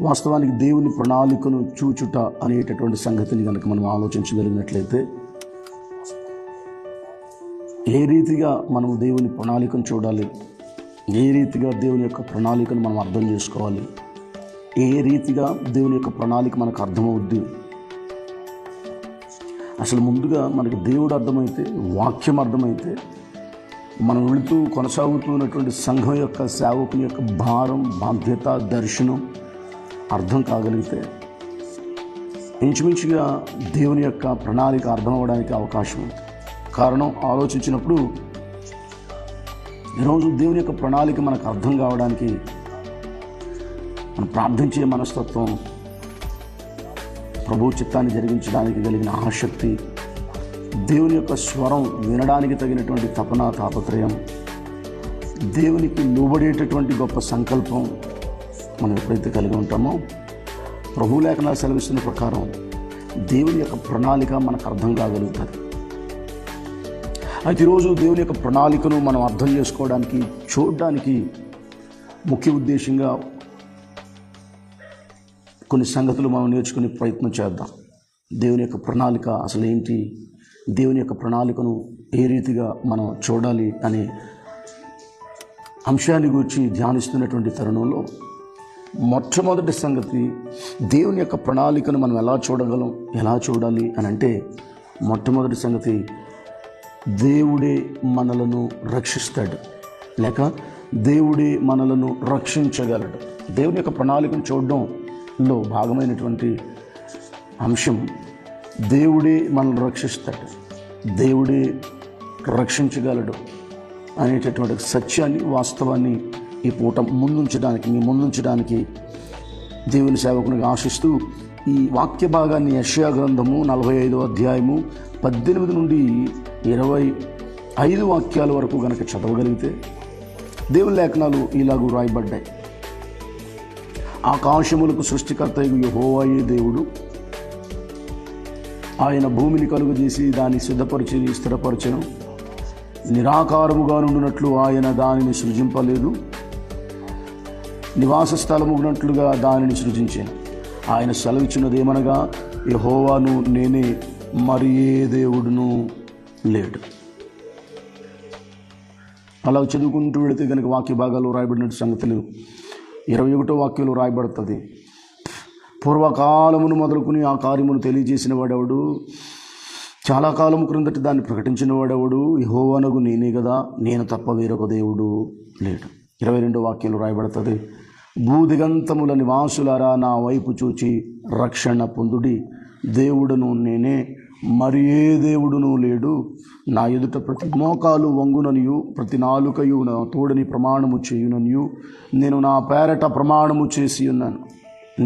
వాస్తవానికి దేవుని ప్రణాళికను చూచుట అనేటటువంటి సంగతిని కనుక మనం ఆలోచించగలిగినట్లయితే, ఏ రీతిగా మనం దేవుని ప్రణాళికను చూడాలి, ఏ రీతిగా దేవుని యొక్క ప్రణాళికను మనం అర్థం చేసుకోవాలి, ఏ రీతిగా దేవుని యొక్క ప్రణాళిక మనకు అర్థమవుద్ది. అసలు ముందుగా మనకి దేవుడు అర్థమైతే, వాక్యం అర్థమైతే, మనం వెళుతూ కొనసాగుతున్నటువంటి సంఘం యొక్క సేవకుని యొక్క భారం, బాధ్యత, దర్శనం అర్థం కాగలిగితే ఇంచుమించుగా దేవుని యొక్క ప్రణాళిక అర్థం అవ్వడానికి అవకాశం ఉంది. కారణం, ఆలోచించినప్పుడు ఈరోజు దేవుని యొక్క ప్రణాళిక మనకు అర్థం కావడానికి మనం ప్రార్థించే మనస్తత్వం, ప్రభు చిత్తాన్ని జరిగించడానికి కలిగిన ఆసక్తి, దేవుని యొక్క స్వరం వినడానికి తగినటువంటి తపన, తాపత్రయం, దేవునికి లోబడేటటువంటి గొప్ప సంకల్పం మనం ఎప్పుడైతే కలిగి ఉంటామో, ప్రభు లేఖనాలు సెలవిస్తున్న ప్రకారం దేవుని యొక్క ప్రణాళిక మనకు అర్థం కాగలుగుతుంది. అయితే ఈరోజు దేవుని యొక్క ప్రణాళికను మనం అర్థం చేసుకోవడానికి, చూడడానికి ముఖ్య ఉద్దేశంగా కొన్ని సంగతులు మనం నేర్చుకునే ప్రయత్నం చేద్దాం. దేవుని యొక్క ప్రణాళిక అసలు ఏంటి, దేవుని యొక్క ప్రణాళికను ఏ రీతిగా మనం చూడాలి అనే అంశాన్ని గురించి ధ్యానిస్తున్నటువంటి తరుణంలో మొట్టమొదటి సంగతి, దేవుని యొక్క ప్రణాళికను మనం ఎలా చూడగలం, ఎలా చూడాలి అని అంటే, మొట్టమొదటి సంగతి, దేవుడే మనలను రక్షిస్తాడు, లేక దేవుడే మనలను రక్షించగలడు. దేవుని యొక్క ప్రణాళికను చూడడంలో భాగమైనటువంటి అంశం, దేవుడే మనల్ని రక్షిస్తాడు, దేవుడే రక్షించగలడు అనేటటువంటి సత్యాన్ని, వాస్తవాన్ని ఈ పూట మీ ముందుంచడానికి దేవుని సేవకునిగా ఆశిస్తూ ఈ వాక్య భాగాన్ని యెషయా గ్రంథము 45వ అధ్యాయము 18 నుండి 25 వాక్యాల వరకు గనక చదవగలిగితే దేవుని లేఖనాలు ఇలాగూ రాయబడ్డాయి. ఆకాశములకు సృష్టికర్తయగు యెహోవాయే దేవుడు, ఆయన భూమిని కలుగజేసి దాన్ని సిద్ధపరిచి స్థిరపరచెను. నిరాకారముగా నుండినట్లు ఆయన దానిని సృజింపలేదు, నివాస స్థలమున్నట్లుగా దానిని సృజించాను. ఆయన సెలవిచ్చినదేమనగా, యెహోవాను నేనే, మరి ఏ దేవుడును లేడు. అలా చదువుకుంటూ వెళితే కనుక వాక్య భాగాల్లో రాయబడిన సంగతులు 21వ వాక్యంలో రాయబడుతుంది. పూర్వకాలమును మొదలుకుని ఆ కార్యమును తెలియజేసిన వాడెవడు, చాలా కాలం క్రిందటి దాన్ని ప్రకటించిన వాడెవడు, యెహోవానగు నేనే కదా, నేను తప్ప వేరొక దేవుడు లేడు. 22వ వాక్యంలో రాయబడుతుంది, భూదిగంతముల నివాసులారా నా వైపు చూచి రక్షణ పొందుడి, దేవుడును నేనే, మరి ఏ దేవుడును లేడు. నా ఎదుట ప్రతి మోకాలు వంగుననియు ప్రతి నాలుకయు నా తోడని ప్రమాణము చేయుననియు నేను నా పేరట ప్రమాణము చేసి ఉన్నాను.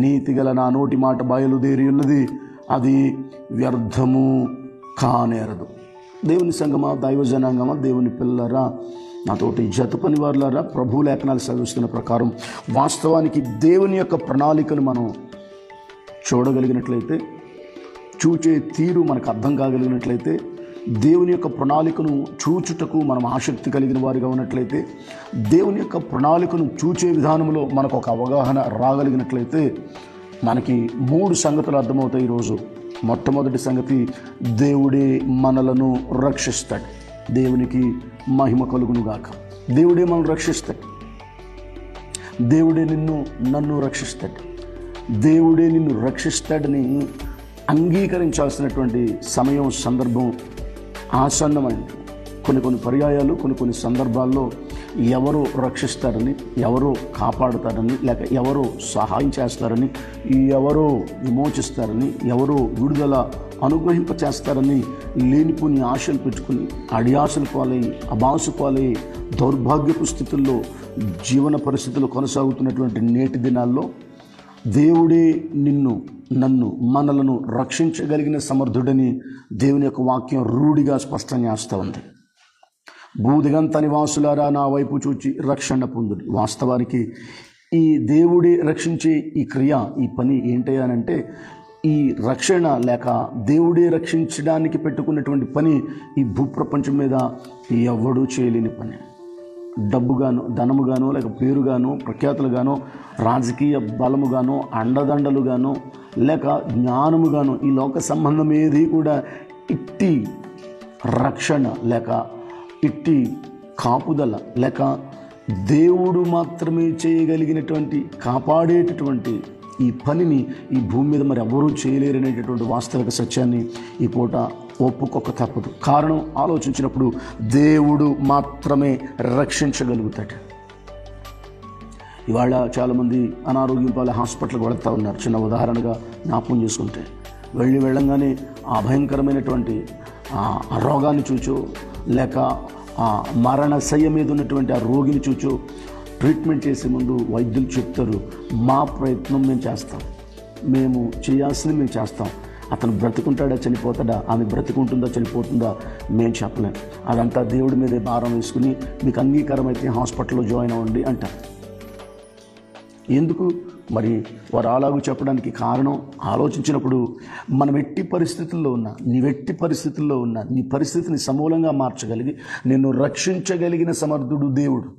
నీతిగల నా నోటి మాట బయలుదేరి ఉన్నది, అది వ్యర్థము కానేరదు. దేవుని సంగమా, దైవజనాంగమా, దేవుని పిల్లరా, నాతోటి జత పని వారులారా, ప్రభు లేఖనాలు సెలవిస్తున్న ప్రకారం వాస్తవానికి దేవుని యొక్క ప్రణాళికను మనం చూడగలిగినట్లయితే, చూచే తీరు మనకు అర్థం కాగలిగినట్లయితే, దేవుని యొక్క ప్రణాళికను చూచుటకు మనం ఆసక్తి కలిగిన వారిగా ఉన్నట్లయితే, దేవుని యొక్క ప్రణాళికను చూచే విధానంలో మనకు ఒక అవగాహన రాగలిగినట్లయితే మనకి 3 సంగతులు అర్థమవుతాయి ఈరోజు. మొట్టమొదటి సంగతి, దేవుడే మనలను రక్షిస్తాడు. దేవునికి మహిమ కలుగునుగాక. దేవుడే మనల్ని రక్షిస్తాడు. దేవుడే నన్ను రక్షిస్తాడు. దేవుడే నిన్ను రక్షిస్తాడని అంగీకరించాల్సినటువంటి సమయం, సందర్భం ఆసన్నమైంది. కొన్ని పర్యాయాలు, కొన్ని సందర్భాల్లో ఎవరో రక్షిస్తారని, ఎవరో కాపాడుతారని, లేక ఎవరో సహాయం చేస్తారని, ఎవరో విమోచిస్తారని, ఎవరో విడుదల అనుగ్రహింపచేస్తారని లేనిపోని ఆశలు పెట్టుకుని అడియాసలు పాలై, అబాసు పాలై, దౌర్భాగ్యపు స్థితుల్లో జీవన పరిస్థితులు కొనసాగుతున్నటువంటి నేటి దినాల్లో దేవుడే నన్ను మనలను రక్షించగలిగిన సమర్థుడని దేవుని యొక్క వాక్యం రూఢిగా స్పష్టం చేస్తూ ఉంది. భూదిగంత నివాసులారా నా వైపు చూచి రక్షణ పొందుడి. వాస్తవానికి ఈ దేవుడే రక్షించే ఈ క్రియ, ఈ పని ఏంటంటే, ఈ రక్షణ లేక దేవుడే రక్షించడానికి పెట్టుకున్నటువంటి పని ఈ భూప్రపంచం మీద ఎవడూ చేయలేని పని. డబ్బుగాను, ధనముగాను, లేక పేరుగాను, ప్రఖ్యాతులుగాను, రాజకీయ బలముగాను, అండదండలుగాను, లేక జ్ఞానముగాను, ఈ లోక సంబంధం ఏది కూడా ఇట్టి రక్షణ లేక ఇట్టి కాపుదల లేక దేవుడు మాత్రమే చేయగలిగినటువంటి కాపాడేటటువంటి ఈ పనిని ఈ భూమి మీద మరి ఎవరూ చేయలేరనేటటువంటి వాస్తవిక సత్యాన్ని ఈ పూట ఒప్పుకోక తప్పదు. కారణం ఆలోచించినప్పుడు దేవుడు మాత్రమే రక్షించగలుగుతాడు. ఇవాళ చాలామంది అనారోగ్యం పాల హాస్పిటల్కి వెళుతూ ఉన్నారు. చిన్న ఉదాహరణగా జ్ఞాపకం చేసుకుంటే వెళ్ళంగానే ఆ భయంకరమైనటువంటి ఆ రోగాన్ని చూచో లేక ఆ మరణశయ్య మీద ఉన్నటువంటి ఆ రోగిని చూచో ట్రీట్మెంట్ చేసే ముందు వైద్యులు చెప్తారు, మా ప్రయత్నం మేము చేస్తాం, మేము చేయాల్సింది మేము చేస్తాం, అతను బ్రతుకుంటాడా చనిపోతాడా, ఆమె బ్రతుకుంటుందా చనిపోతుందా మేము చెప్పలేం, అదంతా దేవుడి మీదే భారం వేసుకుని మీకు అంగీకారం అయితే హాస్పిటల్లో జాయిన్ అవ్వండి అంటారు. ఎందుకు మరి వారు అలాగూ చెప్పడానికి కారణం ఆలోచించినప్పుడు మనం ఎట్టి పరిస్థితుల్లో ఉన్నా, నీవెట్టి పరిస్థితుల్లో ఉన్నా, నీ పరిస్థితిని సమూలంగా మార్చగలిగి నిన్ను రక్షించగలిగిన సమర్థుడు దేవుడు.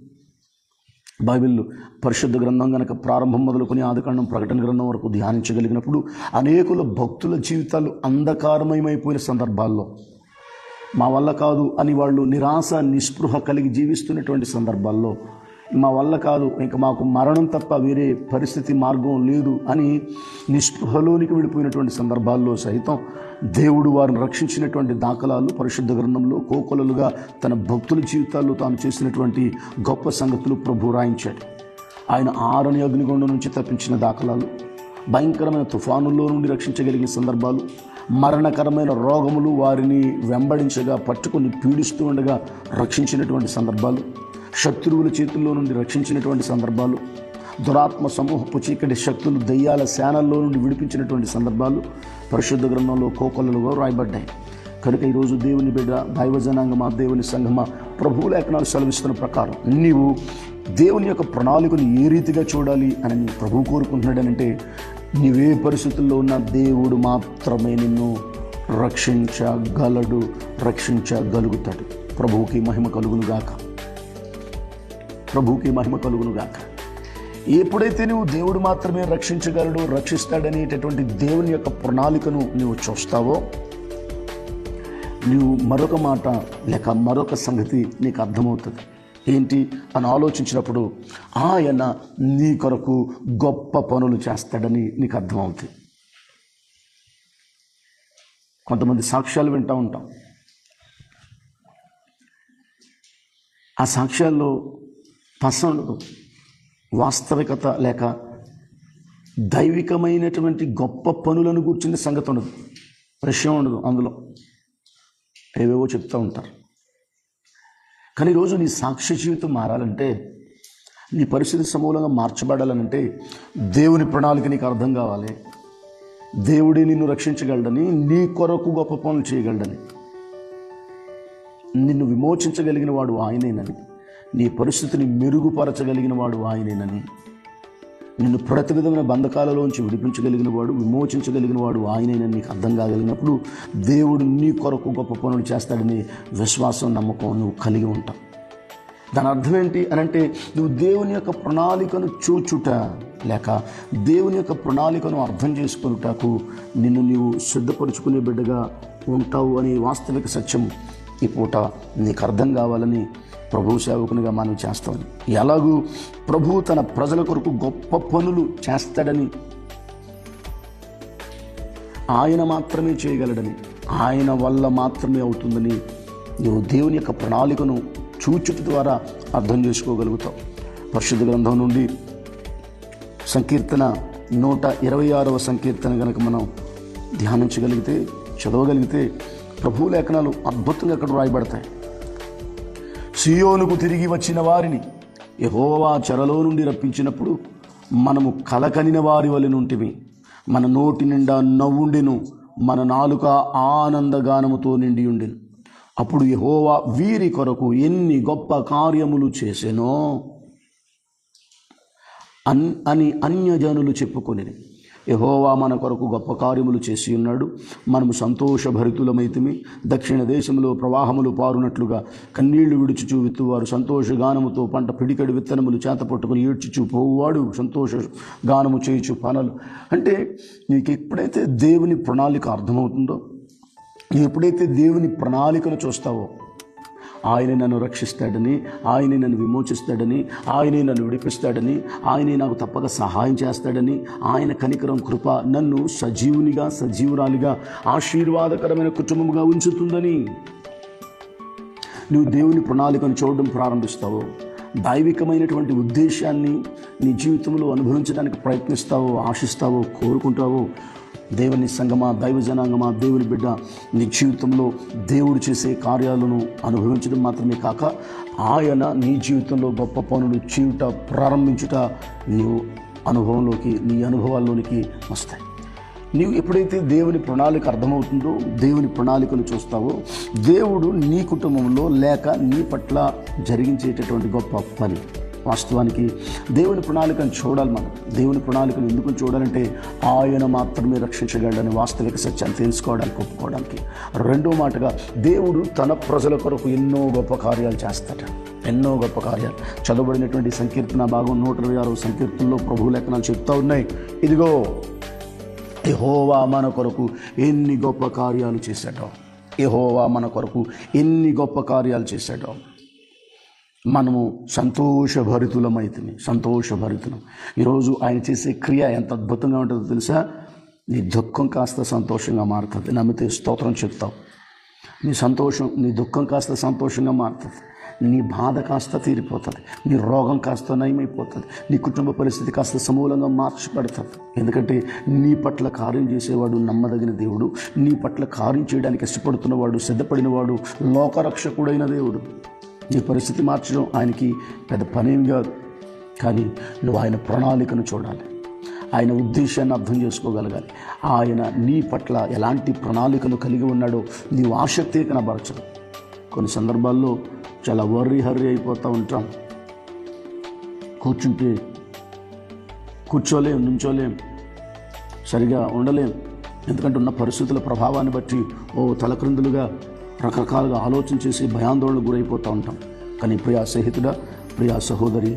బైబిల్లో పరిశుద్ధ గ్రంథం కనుక ప్రారంభం మొదలుకొని ఆదికాండం ప్రకటన గ్రంథం వరకు ధ్యానించగలిగినప్పుడు అనేకుల భక్తుల జీవితాలు అంధకారమయమైపోయిన సందర్భాల్లో మా వల్ల కాదు అని వాళ్ళు నిరాశ నిస్పృహ కలిగి జీవిస్తున్నటువంటి సందర్భాల్లో మా వల్ల కాదు, ఇంకా మాకు మరణం తప్ప వేరే పరిస్థితి మార్గం లేదు అని నిస్పృహలోనికి వెళ్ళిపోయినటువంటి సందర్భాల్లో సైతం దేవుడు వారిని రక్షించినటువంటి దాఖలాలు పరిశుద్ధ గ్రంథంలో కోకొలలుగా తన భక్తుల జీవితాల్లో తాను చేసినటువంటి గొప్ప సంగతులు ప్రభు రాయించాడు. ఆయన ఆరని అగ్నిగుండం నుంచి తప్పించిన దాఖలాలు, భయంకరమైన తుఫానుల్లో నుండి రక్షించగలిగిన సందర్భాలు, మరణకరమైన రోగములు వారిని వెంబడించగా పట్టుకొని పీడిస్తూ ఉండగా రక్షించినటువంటి సందర్భాలు, శత్రువుల చేతుల్లో నుండి రక్షించినటువంటి సందర్భాలు, దురాత్మ సమూహపు చీకటి శక్తులు దయ్యాల సేనల్లో నుండి విడిపించినటువంటి సందర్భాలు పరిశుద్ధ గ్రంథంలో కోకొల్లలుగా రాయబడ్డాయి. కనుక ఈరోజు దేవుని బిడ్డ, దైవజనాంగమా, దేవుని సంఘమా, ప్రభు లేఖనాలు సెలవిస్తున్న ప్రకారం నీవు దేవుని యొక్క ప్రణాళికను ఏ రీతిగా చూడాలి అని ప్రభు కోరుకుంటున్నాడనంటే, నీవే పరిస్థితుల్లో ఉన్న దేవుడు మాత్రమే నిన్ను రక్షించగలడు, రక్షించగలుగుతాడు. ప్రభువుకి మహిమ కలుగునుగాక, ప్రభువుకి మహిమ కలుగునుగాక. ఎప్పుడైతే నువ్వు దేవుడు మాత్రమే రక్షించగలడు, రక్షిస్తాడనేటటువంటి దేవుని యొక్క ప్రణాళికను నువ్వు చూస్తావో, నువ్వు మరొక మాట లేక మరొక సంగతి నీకు అర్థమవుతుంది. ఏంటి అని ఆలోచించినప్పుడు ఆయన నీ కొరకు గొప్ప పనులు చేస్తాడని నీకు అర్థమవుతుంది. కొంతమంది సాక్ష్యాలు వింటూ ఉంటాం. ఆ సాక్ష్యాల్లో పసండు వాస్తవికత లేక దైవికమైనటువంటి గొప్ప పనులను కూర్చునే సంగతి ఉండదు, విషయం ఉండదు. అందులో ఏవేవో చెప్తూ ఉంటారు. కానీ ఈరోజు నీ సాక్ష్య జీవితం మారాలంటే, నీ పరిస్థితి సమూలంగా మార్చబడాలనంటే దేవుని ప్రణాళిక నీకు అర్థం కావాలి. దేవుడే నిన్ను రక్షించగలడని, నీ కొరకు గొప్ప పనులు చేయగలడని, నిన్ను విమోచించగలిగిన వాడు ఆయనేనని, నీ పరిస్థితిని మెరుగుపరచగలిగిన వాడు ఆయనేనని, నిన్ను ప్రతి విధమైన బంధకాలలోంచి విడిపించగలిగిన వాడు, విమోచించగలిగిన వాడు ఆయనేనని నీకు అర్థం కాగలిగినప్పుడు దేవుడు నీ కొరకు గొప్ప పనులు చేస్తాడని విశ్వాసం, నమ్మకం నువ్వు కలిగి ఉంటావు. దాని అర్థం ఏంటి అని అంటే, నువ్వు దేవుని యొక్క ప్రణాళికను చూచుట లేక దేవుని యొక్క ప్రణాళికను అర్థం చేసుకున్నటకు నిన్ను నీవు సిద్ధపరుచుకునే బిడ్డగా ఉంటావు అనే వాస్తవిక సత్యం ఈ పూట నీకు అర్థం కావాలని ప్రభు సేవకునిగా మనం చేస్తాం. ఎలాగూ ప్రభువు తన ప్రజల కొరకు గొప్ప పనులు చేస్తాడని, ఆయన మాత్రమే చేయగలడని, ఆయన వల్ల మాత్రమే అవుతుందని నువ్వు దేవుని యొక్క ప్రణాళికను చూచుట ద్వారా అర్థం చేసుకోగలుగుతావు. పరిశుద్ధ గ్రంథం నుండి సంకీర్తన 126వ సంకీర్తన కనుక మనం ధ్యానించగలిగితే, చదవగలిగితే ప్రభు లేఖనాలు అద్భుతంగా అక్కడ రాయబడతాయి. సియోనుకు తిరిగి వచ్చిన వారిని యెహోవా చెరలో నుండి రప్పించినప్పుడు మనము కలకనిన వారి వలె నుంటిమి. మన నోటి నిండా నవ్వుండెను, మన నాలుక ఆనందగానముతో నిండి ఉండెను. అప్పుడు యెహోవా వీరి కొరకు ఎన్ని గొప్ప కార్యములు చేసెనో అని అన్యజనులు చెప్పుకొనిరి. యెహోవా మన కొరకు గొప్ప కార్యములు చేసి ఉన్నాడు, మనము సంతోషభరితులమైతిమి. దక్షిణ దేశంలో ప్రవాహములు పారునట్లుగా కన్నీళ్లు విడుచుచు విత్తువారు సంతోషగానముతో పంట పిడికడి విత్తనములు చేత పట్టుకుని ఏడ్చుచు పోవువాడు సంతోష గానము చేయుచు పనులు. అంటే నీకు ఎప్పుడైతే దేవుని ప్రణాళిక అర్థమవుతుందో, నువ్వు ఎప్పుడైతే దేవుని ప్రణాళికను చూస్తావో, ఆయనే నన్ను రక్షిస్తాడని, ఆయనే నన్ను విమోచిస్తాడని, ఆయనే నన్ను విడిపిస్తాడని, ఆయనే నాకు తప్పక సహాయం చేస్తాడని, ఆయన కనికరం కృప నన్ను సజీవునిగా సజీవురాలిగా ఆశీర్వాదకరమైన కుటుంబముగా ఉంచుతుందని నువ్వు దేవుని ప్రణాళికను చూడడం ప్రారంభిస్తావు. దైవికమైనటువంటి ఉద్దేశాన్ని నీ జీవితంలో అనుభవించడానికి ప్రయత్నిస్తావో, ఆశిస్తావో, కోరుకుంటావో. దేవుని సంగమా, దైవ జనాంగమా, దేవుని బిడ్డ, నీ జీవితంలో దేవుడు చేసే కార్యాలను అనుభవించడం మాత్రమే కాక ఆయన నీ జీవితంలో గొప్ప పనులు చేయుట ప్రారంభించుట నీవు అనుభవంలోకి, నీ అనుభవాల్లోనికి వస్తాయి. నీవు ఎప్పుడైతే దేవుని ప్రణాళిక అర్థమవుతుందో, దేవుని ప్రణాళికను చూస్తావో, దేవుడు నీ కుటుంబంలో లేక నీ పట్ల జరిగించేటటువంటి గొప్ప పని. వాస్తవానికి దేవుని ప్రణాళికను చూడాలి. మనం దేవుని ప్రణాళికను ఎందుకు చూడాలంటే ఆయన మాత్రమే రక్షించగలడని వాస్తవిక సత్యాన్ని తెలుసుకోవడానికి, ఒప్పుకోవడానికి. రెండో మాటగా దేవుడు తన ప్రజల కొరకు ఎన్నో గొప్ప కార్యాలు చేస్తాడు, ఎన్నో గొప్ప కార్యాలు. చదవబడినటువంటి సంకీర్తన భాగం 126వ సంకీర్తనలో ప్రభు లేఖనాలు చెప్తా ఉన్నాయి. ఇదిగో యెహోవా మన కొరకు ఎన్ని గొప్ప కార్యాలు చేశాడో, యెహోవా మన కొరకు ఎన్ని గొప్ప కార్యాలు చేశాడో. మనము సంతోషభరితులం. ఈరోజు ఆయన చేసే క్రియ ఎంత అద్భుతంగా ఉంటుందో తెలుసా? నీ దుఃఖం కాస్త సంతోషంగా మారుతుంది. నమ్మితే స్తోత్రం చెప్తావు. నీ దుఃఖం కాస్త సంతోషంగా మారుతుంది. నీ బాధ కాస్త తీరిపోతుంది. నీ రోగం కాస్త నయమైపోతుంది. నీ కుటుంబ పరిస్థితి కాస్త సమూలంగా మార్చబడుతుంది. ఎందుకంటే నీ పట్ల కార్యం చేసేవాడు నమ్మదగిన దేవుడు. నీ పట్ల కార్యం చేయడానికి ఇష్టపడుతున్నవాడు, సిద్ధపడినవాడు, లోకరక్షకుడైన దేవుడు. నీ పరిస్థితి మార్చడం ఆయనకి పెద్ద పనేం కాదు. కానీ నువ్వు ఆయన ప్రణాళికను చూడాలి, ఆయన ఉద్దేశాన్ని అర్థం చేసుకోగలగాలి. ఆయన నీ పట్ల ఎలాంటి ప్రణాళికను కలిగి ఉన్నాడో నీవు ఆసక్తి కనబరచడం. కొన్ని సందర్భాల్లో చాలా హర్రీ అయిపోతూ ఉంటాం. కూర్చోలేం, నుంచోలేం, సరిగా ఉండలేం. ఎందుకంటే ఉన్న పరిస్థితుల ప్రభావాన్ని బట్టి తలక్రిందులుగా రకరకాలుగా ఆలోచన చేసి భయాందోళనకు గురైపోతూ ఉంటాం. కానీ ప్రియా స్నేహితుడా, ప్రియా సహోదరి,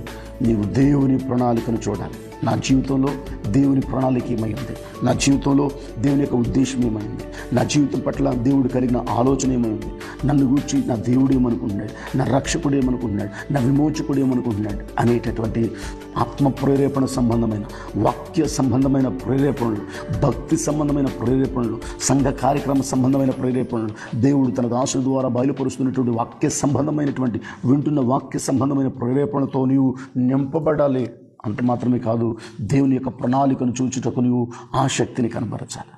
నీవు దేవుని ప్రణాళికను చూడాలి. నా జీవితంలో దేవుని ప్రణాళిక ఏమైంది? నా జీవితంలో దేవుని యొక్క ఉద్దేశం ఏమైంది? నా జీవితం పట్ల దేవుడు కలిగిన ఆలోచన ఏమైంది? నన్ను గూర్చి నా దేవుడు ఏమనుకుంటున్నాడు? నా రక్షకుడు ఏమనుకుంటున్నాడు? నా విమోచకుడు ఏమనుకుంటున్నాడు? అనేటటువంటి ఆత్మ ప్రేరేపణ సంబంధమైన, వాక్య సంబంధమైన ప్రేరేపణలు, భక్తి సంబంధమైన ప్రేరేపణలు, సంఘ కార్యక్రమ సంబంధమైన ప్రేరేపణలు, దేవుడు తన దాసుల ద్వారా బయలుపరుస్తున్నటువంటి వాక్య సంబంధమైనటువంటి, వింటున్న వాక్య సంబంధమైన ప్రేరేపణతో నీవు నింపబడాలి. అంత మాత్రమే కాదు, దేవుని యొక్క ప్రణాళికను చూచుటకు నీవు ఆసక్తిని కనబరచాలి.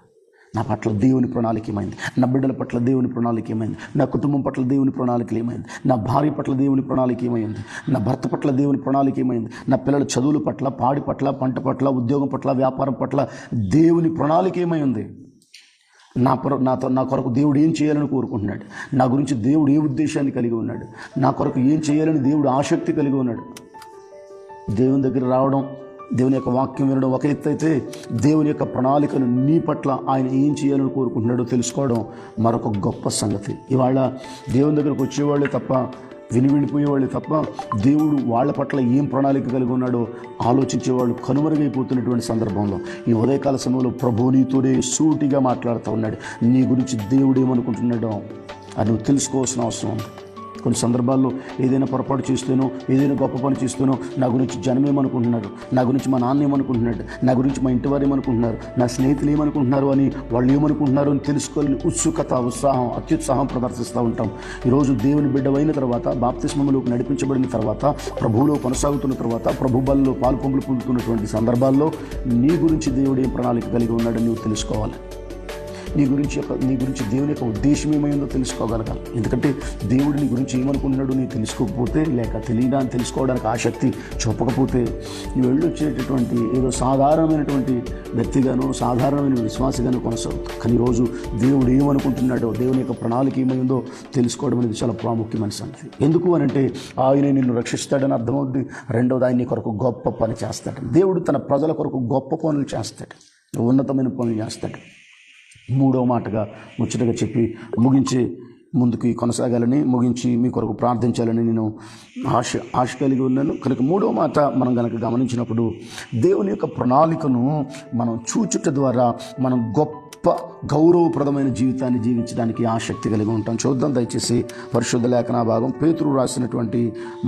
నా పట్ల దేవుని ప్రణాళిక ఏమైంది? నా బిడ్డల పట్ల దేవుని ప్రణాళిక ఏమైంది? నా కుటుంబం పట్ల దేవుని ప్రణాళిక ఏమైంది? నా భార్య పట్ల దేవుని ప్రణాళిక ఏమైంది? నా భర్త పట్ల దేవుని ప్రణాళిక ఏమైంది? నా పిల్లల చదువుల పట్ల, పాడి పట్ల, పంట పట్ల, ఉద్యోగం పట్ల, వ్యాపారం పట్ల దేవుని ప్రణాళిక ఏమైంది? నా కొరకు దేవుడు ఏం చేయాలని కోరుకుంటున్నాడు? నా గురించి దేవుడు ఏ ఉద్దేశాన్ని కలిగి ఉన్నాడు? నా కొరకు ఏం చేయాలని దేవుడు ఆసక్తి కలిగి ఉన్నాడు? దేవుని దగ్గర రావడం, దేవుని యొక్క వాక్యం వినడం ఒక ఎత్తు అయితే, దేవుని యొక్క ప్రణాళికను నీ పట్ల ఆయన ఏం చేయాలని కోరుకుంటున్నాడో తెలుసుకోవడం మరొక గొప్ప సంగతి. ఇవాళ దేవుని దగ్గరకు వచ్చేవాళ్ళే తప్ప, వినిపోయేవాళ్ళే తప్ప, దేవుడు వాళ్ళ పట్ల ఏం ప్రణాళిక కలిగి ఉన్నాడో ఆలోచించేవాళ్ళు కనుమరుగైపోతున్నటువంటి సందర్భంలో ఈ ఉదయకాల సమయంలో ప్రభు నీతోనే సూటిగా మాట్లాడుతూ ఉన్నాడు. నీ గురించి దేవుడు ఏమనుకుంటున్నాడో అది నువ్వు తెలుసుకోవాల్సిన అవసరం ఉంది. కొన్ని సందర్భాల్లో ఏదైనా పొరపాటు చేస్తేనో, ఏదైనా గొప్ప పని చేస్తేనో, నా గురించి జనం ఏమనుకుంటున్నారు, నా గురించి మా నాన్న ఏమనుకుంటున్నాడు, నా గురించి మా ఇంటి వారు ఏమనుకుంటున్నారు, నా స్నేహితులు ఏమనుకుంటున్నారు అని, వాళ్ళు ఏమనుకుంటున్నారు అని తెలుసుకోవాలని ఉత్సుకత, ఉత్సాహం, అత్యుత్సాహం ప్రదర్శిస్తూ ఉంటాం. ఈరోజు దేవుని బిడ్డవైన తర్వాత, బాప్తిస్మములోకి నడిపించబడిన తర్వాత, ప్రభువులో కొనసాగుతున్న తర్వాత, ప్రభు బలలో పాల్పొంపులు పొందుతున్నటువంటి సందర్భాల్లో నీ గురించి దేవుడు ఏం ప్రణాళిక కలిగి ఉన్నాడని నువ్వు తెలుసుకోవాలి. నీ గురించి దేవుని యొక్క ఉద్దేశం ఏమైందో తెలుసుకోగలగాలి. ఎందుకంటే దేవుడు నీ గురించి ఏమనుకుంటున్నాడు నీ తెలుసుకోకపోతే, లేక తెలియడానికి తెలుసుకోవడానికి ఆసక్తి చూపకపోతే, నువ్వు వెళ్ళొచ్చేటటువంటి ఏదో సాధారణమైనటువంటి వ్యక్తిగానో, సాధారణమైన విశ్వాసగానో కొనసాగుతావు. కానీ ఈరోజు దేవుడు ఏమనుకుంటున్నాడో, దేవుని యొక్క ప్రణాళిక ఏమైందో తెలుసుకోవడం అనేది చాలా ప్రాముఖ్యమైన సంగతి. ఎందుకు అనంటే ఆయన నిన్ను రక్షిస్తాడని అర్థమవుతుంది. రెండవది, ఆయన నీ కొరకు గొప్ప పని చేస్తాడు. దేవుడు తన ప్రజల కొరకు గొప్ప పనులు చేస్తాడు. ఉన్నతమైన పనులు చేస్తాడు. మూడవ మాటగా ముచ్చటగా చెప్పి ముగించి ముందుకు కొనసాగాలని, ముగించి మీ కొరకు ప్రార్థించాలని నేను ఆశ కలిగి ఉన్నాను. కనుక మూడవ మాట మనం కనుక గమనించినప్పుడు, దేవుని యొక్క ప్రణాళికను మనం చూచుట ద్వారా మనం గొప్ప గౌరవప్రదమైన జీవితాన్ని జీవించడానికి ఆసక్తి కలిగి ఉంటాం. చూద్దాం దయచేసి పరిశుద్ధ లేఖన భాగం, పేతురు రాసినటువంటి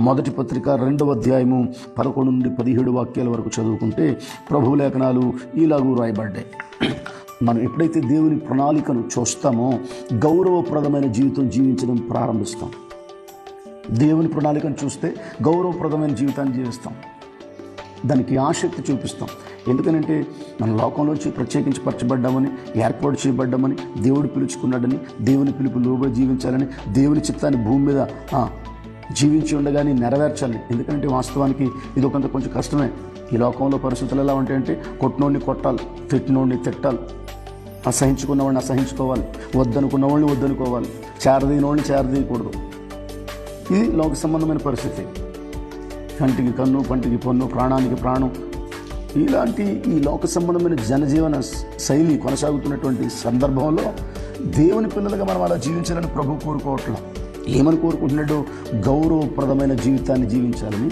మొదటి పత్రిక 2వ అధ్యాయము 11 నుండి 17 వాక్యాల వరకు చదువుకుంటే ప్రభు లేఖనాలు ఇలాగూ రాయబడ్డాయి. మనం ఎప్పుడైతే దేవుని ప్రణాళికను చూస్తామో గౌరవప్రదమైన జీవితం జీవించడం ప్రారంభిస్తాం. దేవుని ప్రణాళికను చూస్తే గౌరవప్రదమైన జీవితాన్ని జీవిస్తాం, దానికి ఆసక్తి చూపిస్తాం. ఎందుకనంటే మన లోకంలోంచి ప్రత్యేకించి పరచబడ్డామని, ఏర్పాటు చేయబడ్డామని, దేవుడు పిలుచుకున్నాడని, దేవుని పిలుపు లోబడి జీవించాలని, దేవుని చిత్తాన్ని భూమి మీద జీవించి ఉండగానే నెరవేర్చాలి. ఎందుకంటే వాస్తవానికి ఇది కొంచెం కష్టమే. ఈ లోకంలో పరిస్థితులు ఎలా ఉంటాయంటే కొట్టినోడిని కొట్టాలి, తిట్టినోడిని తిట్టాలి, అసహించుకున్నవాడిని అసహించుకోవాలి, వద్దనుకున్నవాడిని వద్దనుకోవాలి, చేరదీయనోడిని చేరదీయకూడదు. ఇది లోక సంబంధమైన పరిస్థితి. కంటికి కన్ను, పంటికి పన్ను, ప్రాణానికి ప్రాణం, ఇలాంటి ఈ లోక సంబంధమైన జనజీవన శైలి కొనసాగుతున్నటువంటి సందర్భంలో దేవుని పిల్లలుగా మనం అలా జీవించాలని ప్రభు కోరుకోవట్లేదు. ఏమని కోరుకుంటున్నాడు? గౌరవప్రదమైన జీవితాన్ని జీవించాలని,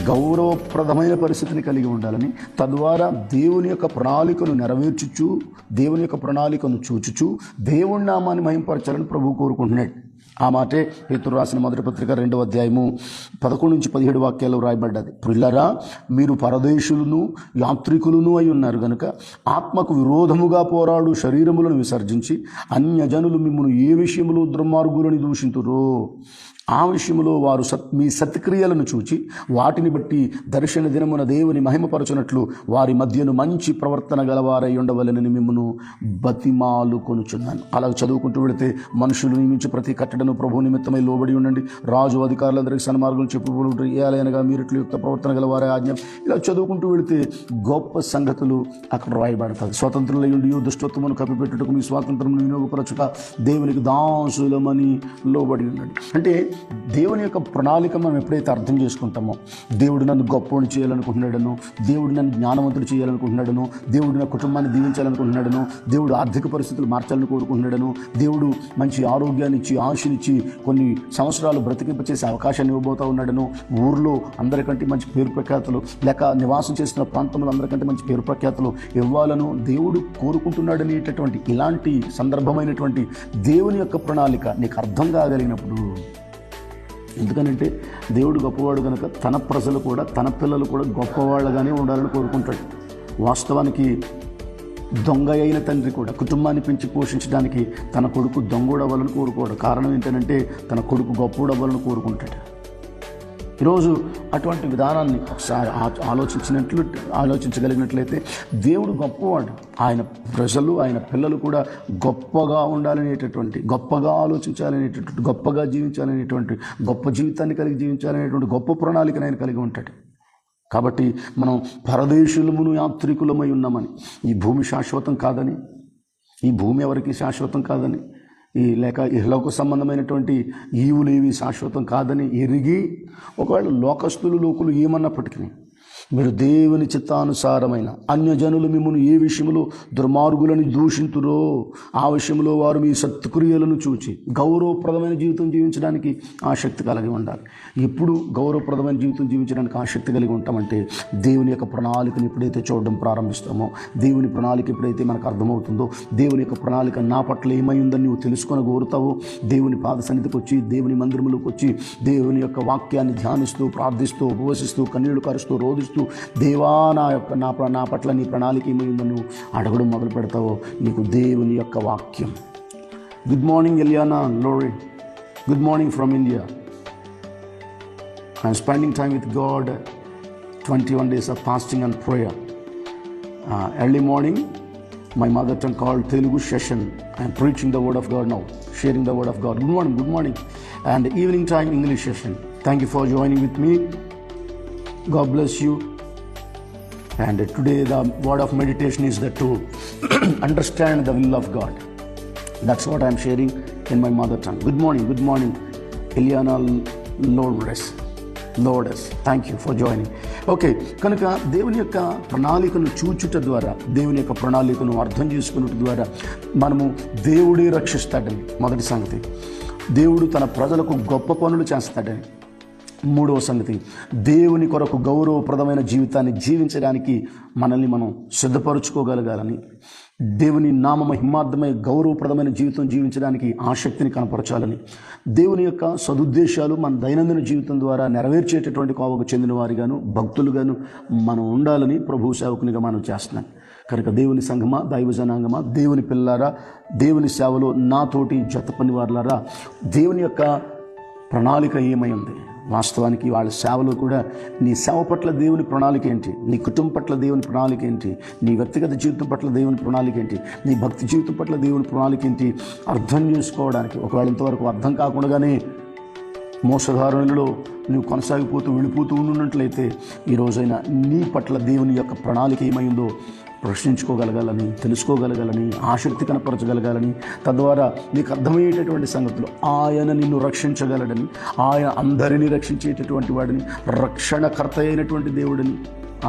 గౌరవప్రదమైన పరిస్థితిని కలిగి ఉండాలని, తద్వారా దేవుని యొక్క ప్రణాళికను నెరవేర్చుచు, దేవుని యొక్క ప్రణాళికను చూచుచు దేవుని నామాన్ని మహింపరచాలని ప్రభు కోరుకుంటున్నాడు. ఆ మాటే పేతురు రాసిన మొదటి పత్రిక 2వ అధ్యాయము 11 నుంచి 17 వాక్యాలు రాయబడ్డది. ప్రియులారా, మీరు పరదేశులను యాత్రికులను అయి ఉన్నారు గనుక ఆత్మకు విరోధముగా పోరాడు శరీరములను విసర్జించి అన్యజనులు మిమ్మల్ని ఏ విషయములో దుర్మార్గులని దూషింతురో ఆ విషయంలో వారు మీ సత్క్రియలను చూచి వాటిని బట్టి దర్శన దినమున దేవుని మహిమపరచునట్లు వారి మధ్యను మంచి ప్రవర్తన గలవారై ఉండవలెనని మిమ్మను బతిమాలు కొనుచున్నాను. అలా చదువుకుంటూ వెళితే, మనుషులు నియమించి ప్రతి కట్టడను ప్రభు నిమిత్తమై లోబడి ఉండండి, రాజు అధికారులందరికీ సన్మార్గులు చెప్పుకుంటూ ఏలైనగా మీరిట్లు యుక్త ప్రవర్తన గలవారే ఆజ్ఞ. ఇలా చదువుకుంటూ వెళితే గొప్ప సంగతులు అక్కడ రాయబడతాయి. స్వతంత్రులయుండి దుష్టత్వమును కప్పిపెట్టుటకు మీ స్వాతంత్రమును వినియోగపరచుట దేవునికి దాసులమని లోబడి ఉండండి. అంటే దేవుని యొక్క ప్రణాళిక మనం ఎప్పుడైతే అర్థం చేసుకుంటామో, దేవుడు నన్ను గొప్పని చేయాలనుకుంటున్నాడను, దేవుడు నన్ను జ్ఞానవంతుడు చేయాలనుకుంటున్నాడను, దేవుడు నా కుటుంబాన్ని దీవించాలనుకుంటున్నాడను, దేవుడు ఆర్థిక పరిస్థితులు మార్చాలని కోరుకుంటున్నాడను, దేవుడు మంచి ఆరోగ్యాన్ని ఇచ్చి ఆశనిచ్చి కొన్ని సంవత్సరాలు బ్రతికింపచేసే అవకాశాన్ని ఇవ్వబోతూ ఉన్నాడను, ఊర్లో అందరికంటే మంచి పేరు ప్రఖ్యాతులు, లేక నివాసం చేస్తున్న ప్రాంతంలో అందరికంటే మంచి పేరు ప్రఖ్యాతులు ఇవ్వాలను దేవుడు కోరుకుంటున్నాడనేటటువంటి ఇలాంటి సందర్భమైనటువంటి దేవుని యొక్క ప్రణాళిక నీకు అర్థం కాగలిగినప్పుడు, ఎందుకనంటే దేవుడు గొప్పవాడు కనుక తన ప్రజలు కూడా, తన పిల్లలు కూడా గొప్పవాళ్ళగానే ఉండాలని కోరుకుంటాడు. వాస్తవానికి దొంగ అయిన తండ్రి కూడా కుటుంబాన్ని పెంచి పోషించడానికి తన కొడుకు దొంగోడవ్వాలని కోరుకోడు. కారణం ఏంటంటే తన కొడుకు గొప్పోడవ్వాలని కోరుకుంటాడు. ఈరోజు అటువంటి విధానాన్ని ఒకసారి ఆలోచించగలిగినట్లయితే దేవుడు గొప్పవాడు, ఆయన ప్రజలు, ఆయన పిల్లలు కూడా గొప్పగా ఉండాలనేటటువంటి, గొప్పగా ఆలోచించాలనేటటువంటి, గొప్పగా జీవించాలనేటువంటి, గొప్ప జీవితాన్ని కలిగి జీవించాలనేటువంటి గొప్ప ప్రణాళికను ఆయన కలిగి ఉంటాడు. కాబట్టి మనం పరదేశులమును యాత్రికులమై ఉన్నామని, ఈ భూమి శాశ్వతం కాదని, ఈ భూమి ఎవరికి శాశ్వతం కాదని, లేక ఇహలోక సంబంధమైనటువంటి ఈవులేవి శాశ్వతం కాదని ఎరిగి, ఒకవేళ లోకులు ఏమన్నప్పటికీ మీరు దేవుని చిత్తానుసారమైన అన్యజనులు మిమ్మల్ని ఏ విషయంలో దుర్మార్గులని దూషింతురో ఆ విషయంలో వారు మీ సత్క్రియలను చూచి గౌరవప్రదమైన జీవితం జీవించడానికి ఆసక్తి కలిగి ఉండాలి. ఎప్పుడు గౌరవప్రదమైన జీవితం జీవించడానికి ఆసక్తి కలిగి ఉంటామంటే దేవుని యొక్క ప్రణాళికను ఎప్పుడైతే చూడడం ప్రారంభిస్తామో, దేవుని ప్రణాళిక ఎప్పుడైతే మనకు అర్థమవుతుందో, దేవుని యొక్క ప్రణాళిక నా పట్ల ఏమై ఉందని నువ్వు తెలుసుకొని కోరుతావో, దేవుని పాద సన్నిధికి వచ్చి, దేవుని మందిరంలోకి వచ్చి, దేవుని యొక్క వాక్యాన్ని ధ్యానిస్తూ, ప్రార్థిస్తూ, ఉపవసిస్తూ, కన్నీళ్లు కారుస్తూ, రోధిస్తూ, దేవా నా పట్ల నీ ప్రణాళిక ఏమైందని నువ్వు అడగడం మొదలు పెడతావో, నీకు దేవుని యొక్క వాక్యం. Good morning Eliana Lori, good morning from India. I'm spending time with God, 21 days of fasting and prayer. Early morning, my mother tongue called Telugu session. I am preaching the word of God now, sharing the word of God. Good morning. And evening time English session. Thank you for joining with me. God bless you. And today the word of meditation is that to understand the will of God. That's what I am sharing in my mother tongue. Good morning, Eliana Lourdes. Thank you for joining. Okay, కనుక దేవుని యొక్క ప్రణాళికను చూచుట ద్వారా, దేవుని యొక్క ప్రణాళికను అర్థం చేసుకున్నట ద్వారా మనము దేవుడే రక్షిస్తాడని మొదటి సంగతి. దేవుడు తన ప్రజలకు గొప్ప పనులు చేస్తాడని మూడవ సంగతి. దేవుని కొరకు గౌరవప్రదమైన జీవితాన్ని జీవించడానికి మనల్ని మనం సిద్ధపరచుకోగలగాలని, దేవుని నామ మహిమార్థమై గౌరవప్రదమైన జీవితం జీవించడానికి ఆసక్తిని కనపరచాలని, దేవుని యొక్క సదుద్దేశాలు మన దైనందిన జీవితం ద్వారా నెరవేర్చేటటువంటి కోవకు చెందిన వారిగాను భక్తులుగాను మనం ఉండాలని ప్రభు సేవకునిగా మనం చేస్తున్నాం. కనుక దేవుని సంఘమా, దైవ జనాంగమా, దేవుని పిల్లారా, దేవుని సేవలో నాతోటి జత పని వారులారా, దేవుని యొక్క ప్రణాళిక ఏమై ఉంది? వాస్తవానికి వాళ్ళ సేవలో కూడా నీ సేవ పట్ల దేవుని ప్రణాళిక ఏంటి, నీ కుటుంబం పట్ల దేవుని ప్రణాళిక ఏంటి, నీ వ్యక్తిగత జీవితం పట్ల దేవుని ప్రణాళిక ఏంటి, నీ భక్తి జీవితం పట్ల దేవుని ప్రణాళిక ఏంటి అర్థం చేసుకోవడానికి, ఒకవేళ ఇంతవరకు అర్థం కాకుండానే మోసధారణలో నువ్వు కొనసాగిపోతూ వెళ్ళిపోతూ ఉన్నట్లయితే ఈ రోజైనా నీ పట్ల దేవుని యొక్క ప్రణాళిక ఏమైందో ప్రశ్నించుకోగలగాలని, తెలుసుకోగలగాలని, ఆసక్తి కనపరచగలగాలని, తద్వారా నీకు అర్థమయ్యేటటువంటి సంగతులు ఆయన నిన్ను రక్షించగలడని, ఆయన అందరినీ రక్షించేటటువంటి వాడిని, రక్షణకర్త అయినటువంటి దేవుడిని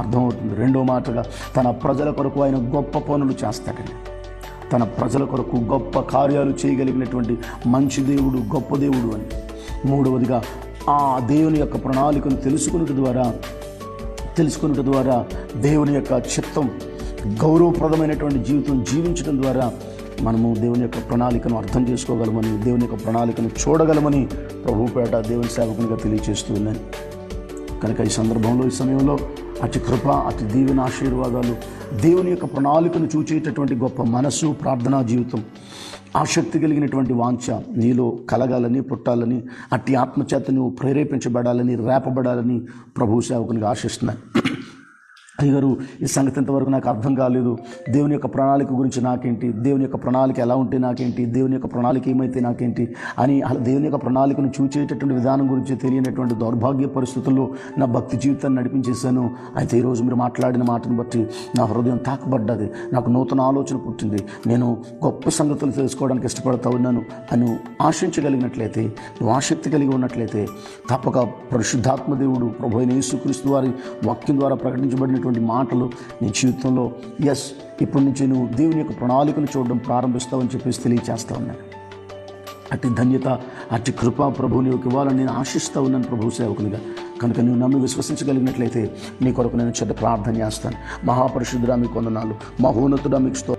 అర్థమవుతుంది. రెండో మాటగా తన ప్రజల కొరకు ఆయన గొప్ప పనులు చేస్తాడని, తన ప్రజల కొరకు గొప్ప కార్యాలు చేయగలిగినటువంటి మంచి దేవుడు, గొప్ప దేవుడు అని. మూడవదిగా ఆ దేవుని యొక్క ప్రణాళికను తెలుసుకున్నట ద్వారా దేవుని యొక్క చిత్తం, గౌరవప్రదమైనటువంటి జీవితం జీవించడం ద్వారా మనము దేవుని యొక్క ప్రణాళికను అర్థం చేసుకోగలమని, దేవుని యొక్క ప్రణాళికను చూడగలమని ప్రభుపేట దేవుని సేవకునిగా తెలియజేస్తూ ఉన్నాను. కనుక ఈ సందర్భంలో, ఈ సమయంలో అతి కృప, అతి దీవెన, ఆశీర్వాదాలు, దేవుని యొక్క ప్రణాళికను చూచేటటువంటి గొప్ప మనస్సు, ప్రార్థనా జీవితం, ఆసక్తి కలిగినటువంటి వాంఛ నీలో కలగాలని, పుట్టాలని, అట్టి ఆత్మచేత నువ్వు ప్రేరేపించబడాలని, రేపబడాలని ప్రభు సేవకునిగా ఆశిస్తున్నాను. అయ్యగారు, ఈ సంగతి ఇంతవరకు నాకు అర్థం కాలేదు, దేవుని యొక్క ప్రణాళిక గురించి నాకేంటి, దేవుని యొక్క ప్రణాళిక ఎలా ఉంటే నాకేంటి, దేవుని యొక్క ప్రణాళిక ఏమైతే నాకేంటి అని అలా దేవుని యొక్క ప్రణాళికను చూచేటటువంటి విధానం గురించి తెలియనటువంటి దౌర్భాగ్య పరిస్థితుల్లో నా భక్తి జీవితాన్ని నడిపించేశాను. అయితే ఈరోజు మీరు మాట్లాడిన మాటను బట్టి నా హృదయం తాకబడ్డది, నాకు నూతన ఆలోచన పుట్టింది, నేను గొప్ప సంగతులు తెలుసుకోవడానికి ఇష్టపడతా ఉన్నాను అని ఆశించగలిగినట్లయితే, నువ్వు ఆసక్తి కలిగి ఉన్నట్లయితే తప్పక పరిశుద్ధాత్మ దేవుడు ప్రభు అయిన యేసుక్రీస్తు వారి వాక్యం ద్వారా ప్రకటించబడిన మాటలు నీ జీవితంలో ఇప్పటి నుంచి నువ్వు దేవుని యొక్క ప్రణాళికను చూడడం ప్రారంభిస్తావని చెప్పేసి తెలియచేస్తా ఉన్నాను. అట్టి ధన్యత, అట్టి కృప ప్రభు నీకు ఇవ్వాలని నేను ఆశిస్తూ ఉన్నాను ప్రభు సేవకునిగా. కనుక నువ్వు నమ్మి విశ్వసించగలిగినట్లయితే నీ కొరకు నేను చెడ్డ ప్రార్థన చేస్తాను. మహాపరిశుద్ధుడా మీకు వందనాలు, మహోన్నతుడా మీకు స్తోత్రం.